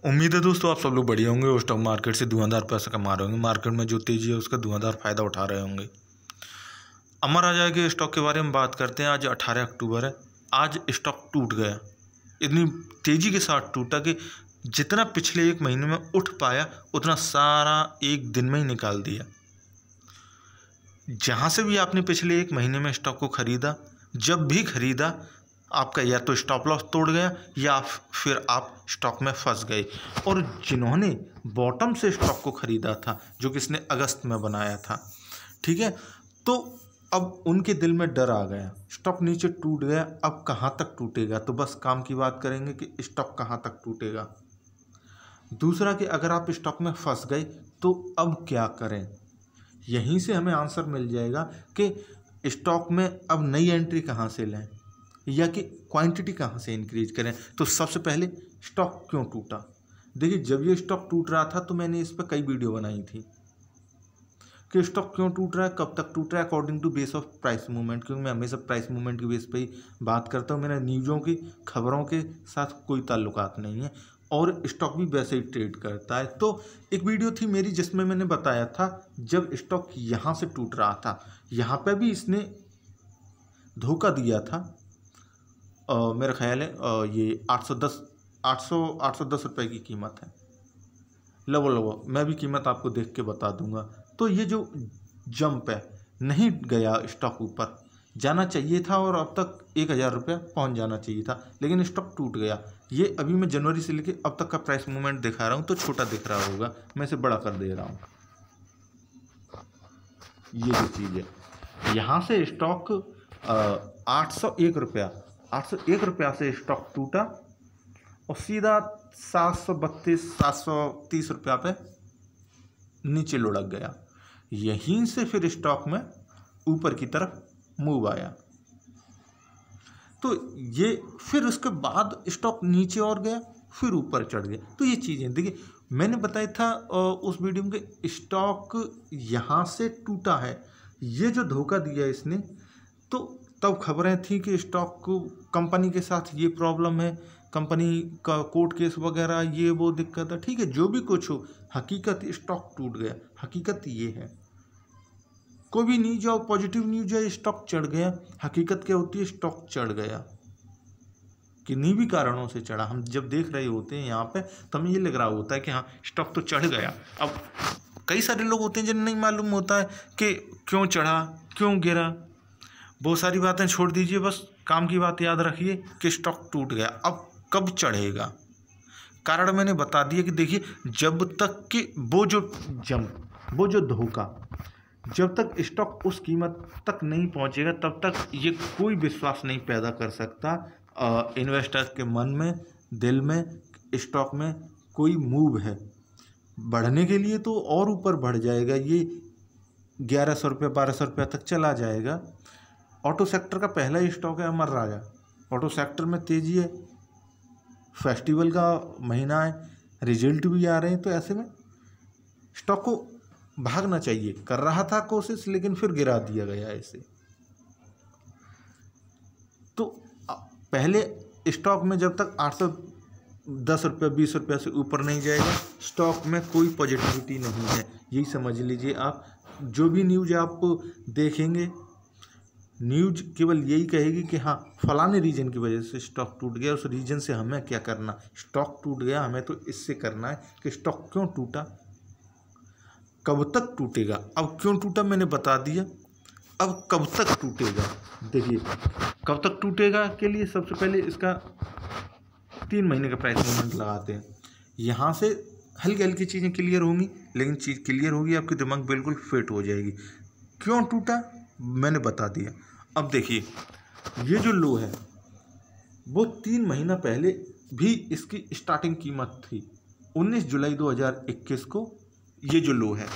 उम्मीद है दोस्तों आप सब लोग बढ़िया होंगे और स्टॉक मार्केट से धुआंधार पैसा कमा रहे होंगे। मार्केट में जो तेजी है उसका धुआंधार फायदा उठा रहे होंगे। अमर राजा के स्टॉक के बारे में बात करते हैं। आज 18 अक्टूबर है। आज स्टॉक टूट गया, इतनी तेजी के साथ टूटा कि जितना पिछले एक महीने में उठ पाया उतना सारा एक दिन में ही निकाल दिया। जहाँ से भी आपने पिछले एक महीने में स्टॉक को खरीदा, जब भी खरीदा आपका या तो स्टॉप लॉस तोड़ गया या फिर आप स्टॉक में फंस गए। और जिन्होंने बॉटम से स्टॉक को खरीदा था, जो किसने अगस्त में बनाया था, ठीक है, तो अब उनके दिल में डर आ गया, स्टॉक नीचे टूट गया, अब कहाँ तक टूटेगा। तो बस काम की बात करेंगे कि स्टॉक कहाँ तक टूटेगा। दूसरा कि अगर आप स्टॉक में फंस गए तो अब क्या करें। यहीं से हमें आंसर मिल जाएगा कि स्टॉक में अब नई एंट्री कहाँ से लें या कि क्वांटिटी कहाँ से इंक्रीज करें। तो सबसे पहले स्टॉक क्यों टूटा। देखिए, जब ये स्टॉक टूट रहा था तो मैंने इस पर कई वीडियो बनाई थी कि स्टॉक क्यों टूट रहा है, कब तक टूट रहा है, according to base of price movement. क्योंकि मैं हमेशा प्राइस मूवमेंट के बेस पे ही बात करता हूँ। मेरा न्यूज़ों की खबरों के साथ कोई ताल्लुकात नहीं है और स्टॉक भी वैसे ही ट्रेड करता है। तो एक वीडियो थी मेरी जिसमें मैंने बताया था जब स्टॉक यहाँ से टूट रहा था, यहाँ पर भी इसने धोखा दिया था। मेरा ख्याल है ये 810 रुपये की कीमत है। लगभग मैं भी कीमत आपको देख के बता दूंगा। तो ये जो जंप है, नहीं गया स्टॉक, ऊपर जाना चाहिए था और अब तक 1000 रुपया पहुँच जाना चाहिए था, लेकिन स्टॉक टूट गया। ये अभी मैं जनवरी से लेके अब तक का प्राइस मूवमेंट दिखा रहा हूँ तो छोटा दिख रहा होगा, मैं इसे बड़ा कर दे रहा हूँ। ये जो चीज़ है, यहाँ से स्टॉक 801 रुपया से स्टॉक टूटा और सीधा 732-730 रुपया पे नीचे लुढ़क गया। यहीं से फिर स्टॉक में ऊपर की तरफ मूव आया। तो ये फिर उसके बाद स्टॉक नीचे और गया, फिर ऊपर चढ़ गया। तो ये चीज़ें देखिए, मैंने बताया था उस वीडियो में कि स्टॉक यहाँ से टूटा है, ये जो धोखा दिया इसने। तो तब खबरें थी कि स्टॉक को कंपनी के साथ ये प्रॉब्लम है, कंपनी का कोर्ट केस वगैरह, ये वो दिक्कत है। ठीक है, जो भी कुछ हो, हकीकत स्टॉक टूट गया। हकीकत ये है, कोई भी न्यूज आओ, पॉजिटिव न्यूज है, स्टॉक चढ़ गया। हकीकत क्या होती है, स्टॉक चढ़ गया, किन्हीं भी कारणों से चढ़ा। हम जब देख रहे होते हैं यहाँ पे तो हमें ये लग रहा होता है कि हाँ स्टॉक तो चढ़ गया। अब कई सारे लोग होते हैं जिन्हें नहीं मालूम होता है कि क्यों चढ़ा, क्यों गिरा। बहुत सारी बातें छोड़ दीजिए, बस काम की बात याद रखिए कि स्टॉक टूट गया। अब कब चढ़ेगा, कारण मैंने बता दिया कि देखिए, जब तक कि वो जो धोखा, जब तक स्टॉक उस कीमत तक नहीं पहुंचेगा तब तक ये कोई विश्वास नहीं पैदा कर सकता इन्वेस्टर के मन में, दिल में, स्टॉक में कोई मूव है बढ़ने के लिए तो और ऊपर बढ़ जाएगा। ये 1100 रुपये 1200 रुपये तक चला जाएगा। ऑटो सेक्टर का पहला ही स्टॉक है अमर राजा। ऑटो सेक्टर में तेजी है, फेस्टिवल का महीना है, रिजल्ट भी आ रहे हैं, तो ऐसे में स्टॉक को भागना चाहिए। कर रहा था कोशिश, लेकिन फिर गिरा दिया गया ऐसे। तो पहले स्टॉक में जब तक 810 रुपये 20 रुपये से ऊपर नहीं जाएगा, स्टॉक में कोई पॉजिटिविटी नहीं है। यही समझ लीजिए आप। जो भी न्यूज आप देखेंगे, न्यूज केवल यही कहेगी कि हाँ फलाने रीजन की वजह से स्टॉक टूट गया, उस रीजन से हमें क्या करना। स्टॉक टूट गया, हमें तो इससे करना है कि स्टॉक क्यों टूटा, कब तक टूटेगा। अब क्यों टूटा मैंने बता दिया, अब कब तक टूटेगा। देखिए, कब तक टूटेगा के लिए सबसे पहले इसका 3 महीने का प्राइस मूवमेंट लगाते हैं। यहाँ से हल्की हल्की चीज़ें क्लियर होंगी, लेकिन चीज़ क्लियर होगी, आपकी दिमाग बिल्कुल फिट हो जाएगी। क्यों टूटा मैंने बता दिया। अब देखिए, ये जो लो है वो 3 महीना पहले भी इसकी स्टार्टिंग कीमत थी 19 जुलाई 2021 को, ये जो लो है।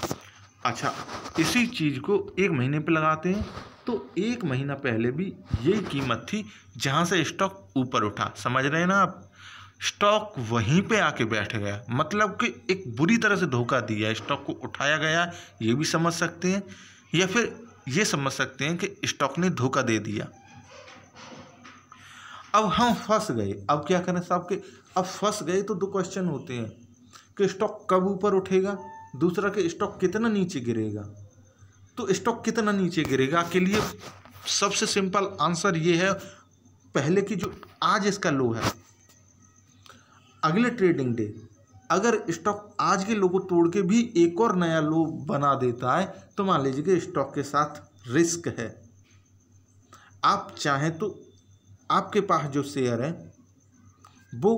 अच्छा, इसी चीज़ को 1 महीने पे लगाते हैं तो 1 महीना पहले भी यही कीमत थी जहाँ से स्टॉक ऊपर उठा। समझ रहे हैं ना आप, स्टॉक वहीं पे आके बैठ गया, मतलब कि एक बुरी तरह से धोखा दिया। स्टॉक को उठाया गया, ये भी समझ सकते हैं, या फिर ये समझ सकते हैं कि स्टॉक ने धोखा दे दिया। अब हम फंस गए। अब क्या करें साहब, के अब फंस गए तो दो क्वेश्चन होते हैं कि स्टॉक कब ऊपर उठेगा, दूसरा कि स्टॉक कितना नीचे गिरेगा। तो स्टॉक कितना नीचे गिरेगा के लिए सबसे सिंपल आंसर ये है, पहले की जो आज इसका लो है, अगले ट्रेडिंग डे अगर स्टॉक आज के लो को तोड़ के भी एक और नया लो बना देता है तो मान लीजिए कि स्टॉक के साथ रिस्क है। आप चाहें तो आपके पास जो शेयर है वो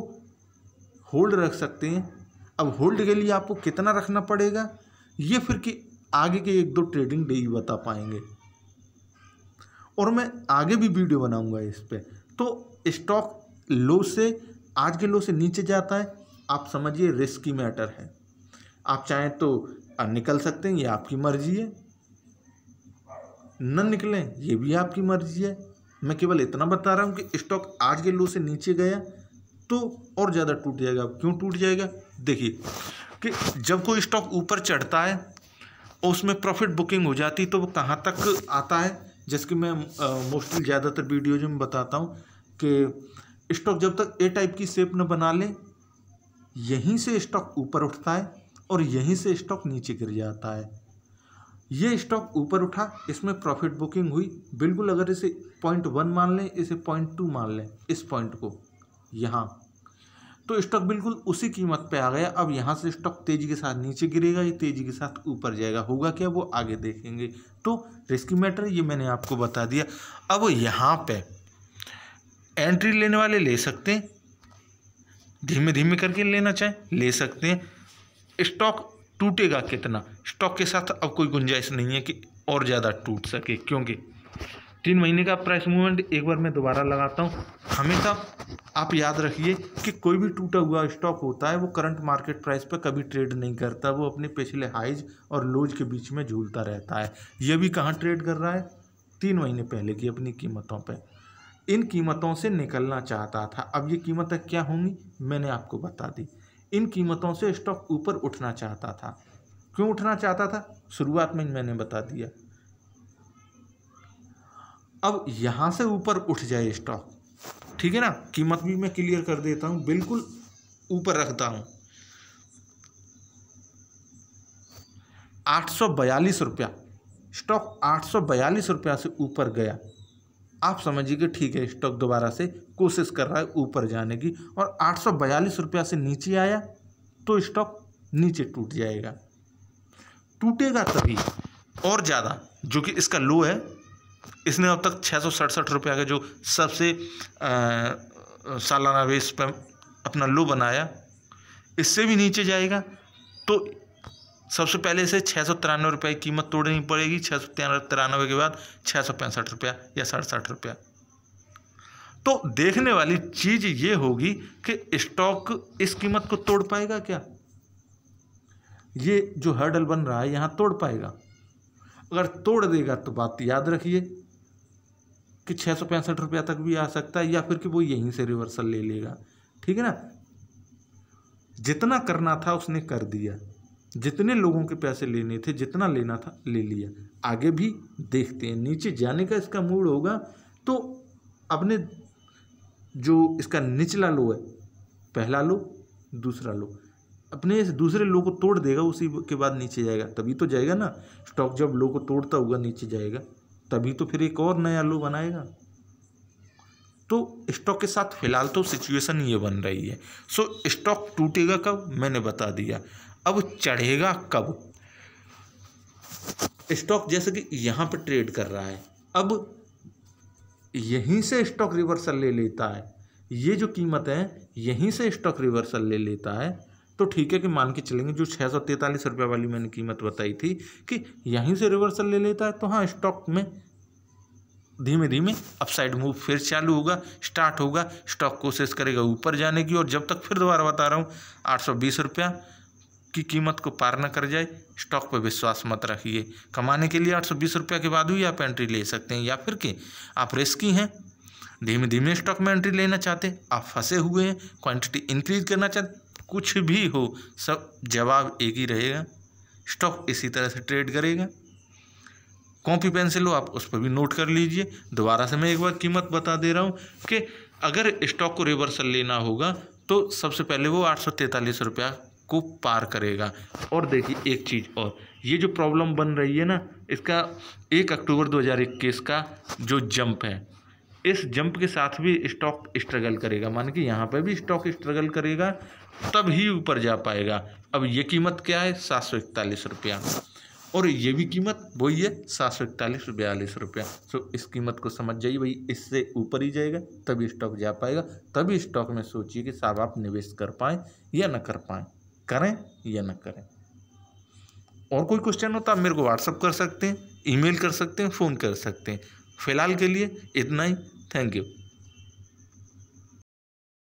होल्ड रख सकते हैं। अब होल्ड के लिए आपको कितना रखना पड़ेगा ये फिर कि आगे के एक दो ट्रेडिंग डे ही बता पाएंगे, और मैं आगे भी वीडियो बनाऊंगा इस पे। तो स्टॉक लो से आज के लो से नीचे जाता है, आप समझिए रिस्की मैटर है। आप चाहें तो निकल सकते हैं, ये आपकी मर्जी है, न निकलें ये भी आपकी मर्जी है। मैं केवल इतना बता रहा हूँ कि स्टॉक आज के लो से नीचे गया तो और ज़्यादा टूट जाएगा। क्यों टूट जाएगा, देखिए कि जब कोई स्टॉक ऊपर चढ़ता है और उसमें प्रॉफिट बुकिंग हो जाती तो वो कहाँ तक आता है, जैसे कि मैं मोस्टली ज़्यादातर वीडियोज में बताता हूँ कि स्टॉक जब तक ए टाइप की शेप न बना ले यहीं से स्टॉक ऊपर उठता है और यहीं से स्टॉक नीचे गिर जाता है। ये स्टॉक ऊपर उठा, इसमें प्रॉफिट बुकिंग हुई, बिल्कुल अगर इसे 0.1 मान लें, इसे 0.2 मान लें, इस पॉइंट को यहाँ, तो स्टॉक बिल्कुल उसी कीमत पे आ गया। अब यहाँ से स्टॉक तेजी के साथ नीचे गिरेगा, ये तेजी के साथ ऊपर जाएगा, होगा क्या वो आगे देखेंगे। तो रिस्की मैटर ये मैंने आपको बता दिया। अब यहाँ पे एंट्री लेने वाले ले सकते हैं, धीमे धीमे करके लेना चाहे ले सकते हैं। स्टॉक टूटेगा कितना, स्टॉक के साथ अब कोई गुंजाइश नहीं है कि और ज़्यादा टूट सके, क्योंकि 3 महीने का प्राइस मूवमेंट एक बार मैं दोबारा लगाता हूँ। हमेशा आप याद रखिए कि कोई भी टूटा हुआ स्टॉक होता है वो करंट मार्केट प्राइस पर कभी ट्रेड नहीं करता, वो अपने पिछले हाइज और लोज के बीच में झूलता रहता है। ये भी कहाँ ट्रेड कर रहा है, 3 महीने पहले की अपनी कीमतों पर। इन कीमतों से निकलना चाहता था। अब ये कीमतें क्या होंगी मैंने आपको बता दी। इन कीमतों से स्टॉक ऊपर उठना चाहता था। क्यों उठना चाहता था, शुरुआत में मैंने बता दिया। अब यहाँ से ऊपर उठ जाए स्टॉक, ठीक है ना, कीमत भी मैं क्लियर कर देता हूँ, बिल्कुल ऊपर रखता हूँ। 842 रुपया, स्टॉक 842 रुपया से ऊपर गया, आप समझिए कि ठीक है स्टॉक दोबारा से कोशिश कर रहा है ऊपर जाने की, और 842 रुपया से नीचे आया तो स्टॉक नीचे टूट जाएगा। टूटेगा तभी और ज़्यादा, जो कि इसका लो है। इसने अब तक 667 रुपया का जो सबसे सालाना बेस पर अपना लो बनाया, इससे भी नीचे जाएगा तो सबसे पहले इसे 693 रुपये की कीमत तोड़नी पड़ेगी। 693 के बाद 665 रुपया या 67 रुपया। तो देखने वाली चीज़ ये होगी कि स्टॉक इस कीमत को तोड़ पाएगा क्या, ये जो हर्डल बन रहा है यहाँ तोड़ पाएगा। अगर तोड़ देगा तो बात याद रखिए कि 665 रुपया तक भी आ सकता है, या फिर कि वो यहीं से रिवर्सल ले लेगा, ठीक है ना। जितना करना था उसने कर दिया, जितने लोगों के पैसे लेने थे, जितना लेना था ले लिया। आगे भी देखते हैं, नीचे जाने का इसका मूड होगा तो अपने जो इसका निचला लो है, पहला लो दूसरा लो, अपने इस दूसरे लो को तोड़ देगा, उसी के बाद नीचे जाएगा, तभी तो जाएगा ना। स्टॉक जब लो को तोड़ता हुआ नीचे जाएगा तभी तो फिर एक और नया लो बनाएगा। तो स्टॉक के साथ फिलहाल तो सिचुएशन ये बन रही है। सो स्टॉक टूटेगा कब मैंने बता दिया। अब चढ़ेगा कब, स्टॉक जैसे कि यहाँ पे ट्रेड कर रहा है, अब यहीं से स्टॉक रिवर्सल ले लेता है, ये जो कीमत है यहीं से स्टॉक रिवर्सल ले लेता है, तो ठीक है कि मान के चलेंगे जो 643 रुपये वाली मैंने कीमत बताई थी कि यहीं से रिवर्सल ले लेता है, तो हाँ स्टॉक में धीमे धीमे अपसाइड मूव फिर चालू होगा, स्टार्ट होगा। स्टॉक कोशिश करेगा ऊपर जाने की, और जब तक फिर दोबारा बता रहा हूँ 820 रुपया की कीमत को पार न कर जाए, स्टॉक पर विश्वास मत रखिए। कमाने के लिए 820 रुपया के बाद ही आप एंट्री ले सकते हैं, या फिर कि आप रिस्की हैं, धीमे धीमे स्टॉक में एंट्री लेना चाहते हैं, आप फंसे हुए हैं, क्वांटिटी इंक्रीज करना चाहते, कुछ भी हो सब जवाब एक ही रहेगा। स्टॉक इसी तरह से ट्रेड करेगा। कॉपी पेंसिल हो आप उस पर भी नोट कर लीजिए। दोबारा से मैं एक बार कीमत बता दे रहा हूँ कि अगर स्टॉक को रिवर्सल लेना होगा तो सबसे पहले वो 843 रुपया को पार करेगा। और देखिए एक चीज़ और, ये जो प्रॉब्लम बन रही है ना, इसका 1 अक्टूबर 2021 का जो जंप है, इस जंप के साथ भी स्टॉक स्ट्रगल करेगा, मान कि यहाँ पर भी स्टॉक स्ट्रगल करेगा तब ही ऊपर जा पाएगा। अब ये कीमत क्या है, 741 रुपया, और ये भी कीमत वही है 741 रुपया। सो इस कीमत को समझ जाइए भाई, इससे ऊपर ही जाएगा तभी स्टॉक जा पाएगा। तभी स्टॉक में सोचिए कि साहब आप निवेश कर पाएँ या न कर पाएँ, करें या न करें। और कोई क्वेश्चन हो तो आप मेरे को व्हाट्सअप कर सकते हैं, ईमेल कर सकते हैं, फ़ोन कर सकते हैं। फिलहाल के लिए इतना ही। Thank you.